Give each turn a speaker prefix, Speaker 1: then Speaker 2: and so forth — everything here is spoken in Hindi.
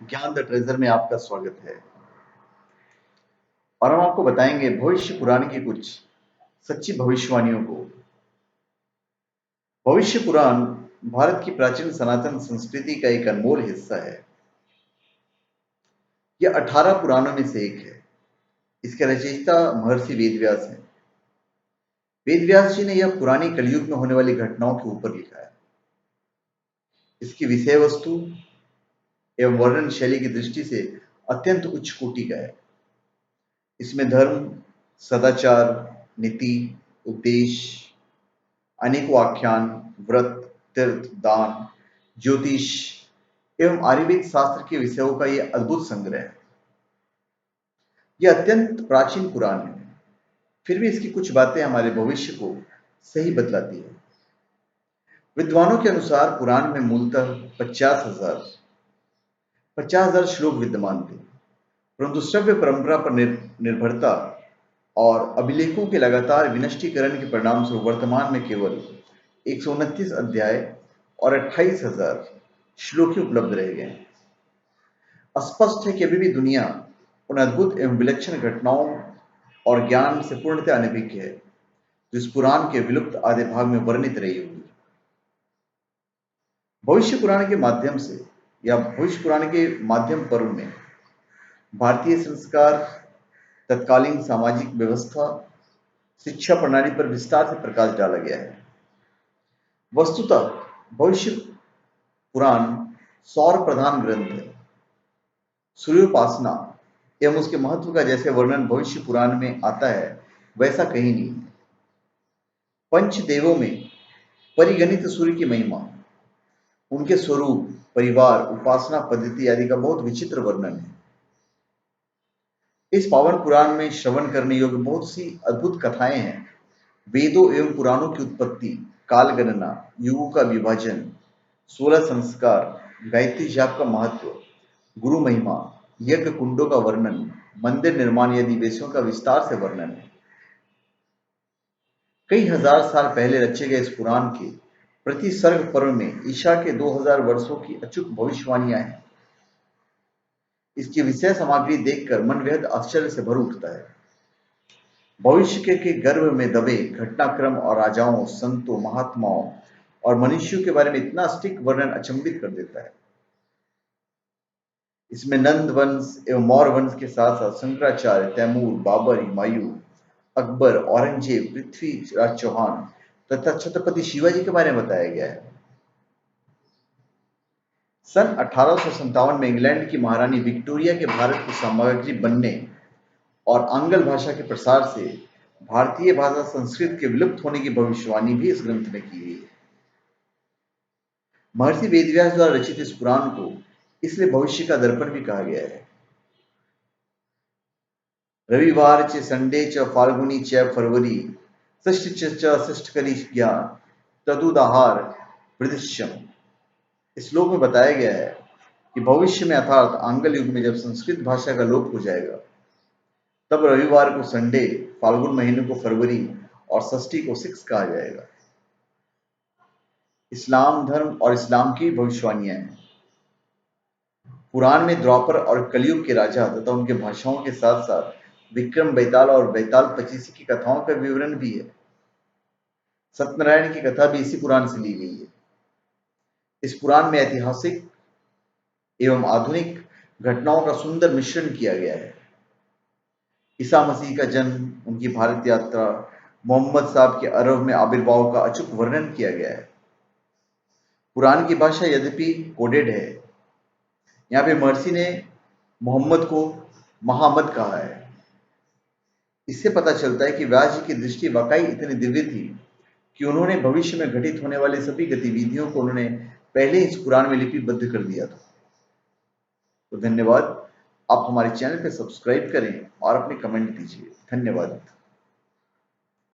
Speaker 1: ज्ञान द ट्रेजर में आपका स्वागत है। और हम आपको बताएंगे भविष्य पुराण की कुछ सच्ची भविष्यवाणियों को। भविष्य पुराण भारत की प्राचीन सनातन संस्कृति का एक अनमोल हिस्सा है। यह 18 पुराणों में से एक है। इसके रचयिता महर्षि वेदव्यास हैं। वेदव्यास जी ने यह पुरानी कलयुग में होने वाली घटनाओं के ऊपर लिखा है। इसकी विषय वस्तु एवं वर्णन शैली की दृष्टि से अत्यंत उच्च कोटि का है। इसमें धर्म, सदाचार, नीति, उपदेश, अनेकों आख्यान, व्रत, तीर्थ, दान, ज्योतिष एवं आयुर्वेद शास्त्र के विषयों का यह अद्भुत संग्रह है। यह अत्यंत प्राचीन पुराण है, फिर भी इसकी कुछ बातें हमारे भविष्य को सही बतलाती है। विद्वानों के अनुसार पुराण में मूलतः 50,000 श्लोक विद्यमान थे, परंतु श्रव्य परंपरा पर निर्भरता और अभिलेखों के लगातार विनष्टीकरण के परिणाम स्वरूप वर्तमान में केवल 129 अध्याय और 28,000 श्लोक ही उपलब्ध रह गए हैं। स्पष्ट है कि अभी भी दुनिया उन अद्भुत एवं विलक्षण घटनाओं और ज्ञान से पूर्णतः अनभिज्ञ है जो इस पुराण के विलुप्त आधे भाग में वर्णित रही होगी। भविष्य पुराण के माध्यम से या भविष्य पुराण के माध्यम पर्व में भारतीय संस्कार, तत्कालीन सामाजिक व्यवस्था, शिक्षा प्रणाली पर विस्तार से प्रकाश डाला गया है। वस्तुतः भविष्य पुराण सौर प्रधान ग्रंथ है। सूर्योपासना एवं उसके महत्व का जैसे वर्णन भविष्य पुराण में आता है, वैसा कहीं नहीं है। पंचदेवों में परिगणित सूर्य की महिमा, उनके स्वरूप, परिवार, उपासना पद्धति आदि का बहुत विचित्र वर्णन है। इस पावन पुराण में श्रवण करने योग्य बहुत सी अद्भुत कथाएं हैं। वेदों एवं पुराणों की उत्पत्ति, काल गणना, युगों का विभाजन, 16 संस्कार, गायत्री जाप का महत्व, गुरु महिमा, यज्ञ कुंडों का वर्णन, मंदिर निर्माण आदि विषयों का विस्तार से वर्णन है। कई हजार साल पहले रचे गए इस पुराण के प्रति सर्ग पर्व में ईशा के 2000 वर्षों की अचूक भविष्यवाणियां हैं। इसकी विषय सामग्री देखकर मन बेहद आश्चर्य से भर उठता है। भविष्य के गर्भ में दबे घटनाक्रम और राजाओं, संतों, महात्माओं और मनुष्यों के बारे में इतना सटीक वर्णन अचंभित कर देता है। इसमें नंद वंश एवं मौर्य वंश के साथ साथ शंकराचार्य, तैमूर, बाबर, हुमायूं, अकबर, औरंगजेब, पृथ्वीराज चौहान तथा छत्रपति शिवाजी के बारे में बताया गया है। सन 1857 में इंग्लैंड की महारानी विक्टोरिया के भारत की साम्राज्य बनने और आंग्ल भाषा के प्रसार से भारतीय भाषा संस्कृत के विलुप्त होने की भविष्यवाणी भी इस ग्रंथ में की गई है। महर्षि वेदव्यास द्वारा रचित इस पुराण को इसलिए भविष्य का दर्पण भी कहा गया है। रविवार च संडे च फाल्गुनी च फरवरी षष्ठ च षष्ठकरी ज्ञान तदुदाहार वृदिश्यम। इस श्लोक में बताया गया है कि भविष्य में अर्थात आंग्ल युग में जब संस्कृत भाषा का लोप हो जाएगा, तब रविवार को संडे, फाल्गुन महीने को फरवरी और षष्ठी को सिक्स कहा जाएगा। इस्लाम धर्म और इस्लाम की भविष्यवाणियां हैं। पुराण में द्वापर और कलयुग के राजा तथा उनके भाषाओं के साथ साथ विक्रम बेताल और बेताल पचीसी की कथाओं का विवरण भी है। सत्यनारायण की कथा भी इसी पुराण से ली गई है। इस पुराण में ऐतिहासिक एवं आधुनिक घटनाओं का सुंदर मिश्रण किया गया है। ईसा मसीह का जन्म, उनकी भारत यात्रा, मोहम्मद साहब के अरब में आविर्भाव का अचूक वर्णन किया गया है। पुराण की भाषा यद्यपि कोडेड है, यहाँ पे महर्षि ने मोहम्मद को महामद कहा है। इससे पता चलता है कि व्यास जी की दृष्टि वाकई इतनी दिव्य थी कि उन्होंने भविष्य में घटित होने वाली सभी गतिविधियों को उन्होंने पहले इस पुराण में लिपिबद्ध कर दिया था। तो धन्यवाद। आप हमारे चैनल पर सब्सक्राइब करें और अपने कमेंट दीजिए। धन्यवाद।